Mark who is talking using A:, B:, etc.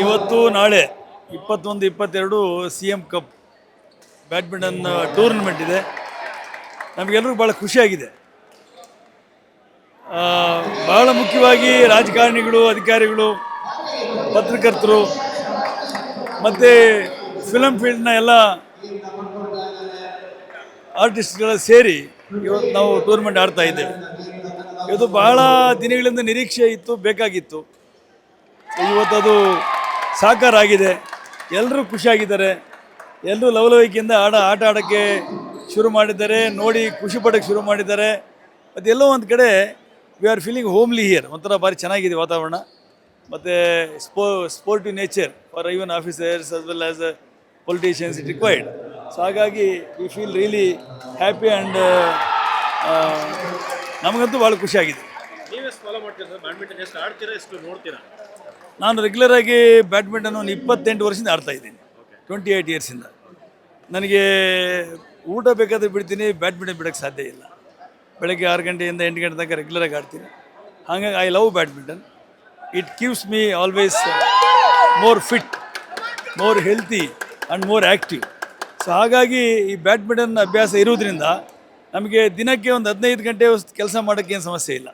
A: ಇವತ್ತು ನಾಳೆ 21-22 CM cup badminton tournament ಇದೆ. ನಮಗೆಲ್ಲರಿಗೂ ಭಾಳ ಖುಷಿಯಾಗಿದೆ. ಬಹಳ ಮುಖ್ಯವಾಗಿ ರಾಜಕಾರಣಿಗಳು, ಅಧಿಕಾರಿಗಳು, ಪತ್ರಕರ್ತರು ಮತ್ತು ಫಿಲಮ್ ಫೀಲ್ಡ್ನ ಎಲ್ಲ ಆರ್ಟಿಸ್ಟ್ಗಳ ಸೇರಿ ಇವತ್ತು ನಾವು ಟೂರ್ನಮೆಂಟ್ ಆಡ್ತಾ ಇದ್ದೇವೆ. ಇವತ್ತು ಬಹಳ ದಿನಗಳಿಂದ ನಿರೀಕ್ಷೆ ಇತ್ತು, ಬೇಕಾಗಿತ್ತು. ಇವತ್ತು ಅದು ಸಾಕಾರ ಆಗಿದೆ. ಎಲ್ಲರೂ ಖುಷಿಯಾಗಿದ್ದಾರೆ. ಎಲ್ಲರೂ ಲವಲವಿಕೆಯಿಂದ ಆಟ ಆಡೋಕ್ಕೆ ಶುರು ಮಾಡಿದ್ದಾರೆ, ನೋಡಿ ಖುಷಿ ಪಡೋಕ್ಕೆ ಶುರು ಮಾಡಿದ್ದಾರೆ. ಮತ್ತು ಎಲ್ಲೋ ಒಂದು ಕಡೆ we are feeling homely here. ಒಂಥರ ಭಾರಿ ಚೆನ್ನಾಗಿದೆ ವಾತಾವರಣ. ಮತ್ತು sportive nature for even officers as well as politicians it required. So ಹಾಗಾಗಿ we feel really happy and ನಮಗಂತೂ ಭಾಳ ಖುಷಿಯಾಗಿದೆ. ನಾನು ರೆಗ್ಯುಲರಾಗಿ ಬ್ಯಾಡ್ಮಿಂಟನ್ ಒಂದು 28 ವರ್ಷದಿಂದ ಆಡ್ತಾಯಿದ್ದೀನಿ, 28 ಇಯರ್ಸಿಂದ. ನನಗೆ ಊಟ ಬೇಕಾದರೆ ಬಿಡ್ತೀನಿ, ಬ್ಯಾಡ್ಮಿಂಟನ್ ಬಿಡೋಕ್ಕೆ ಸಾಧ್ಯ ಇಲ್ಲ. ಬೆಳಗ್ಗೆ 6 ಗಂಟೆಯಿಂದ 8 ಗಂಟೆ ತನಕ ರೆಗ್ಯುಲರಾಗಿ ಆಡ್ತೀನಿ. ಹಾಗಾಗಿ I love badminton. It keeps me always more fit, more healthy and more active. So ಹಾಗಾಗಿ ಈ ಬ್ಯಾಡ್ಮಿಂಟನ್ ಅಭ್ಯಾಸ ಇರುವುದರಿಂದ ನಮಗೆ ದಿನಕ್ಕೆ ಒಂದು 15 ಗಂಟೆ ಕೆಲಸ ಮಾಡೋಕ್ಕೇನು ಸಮಸ್ಯೆ ಇಲ್ಲ.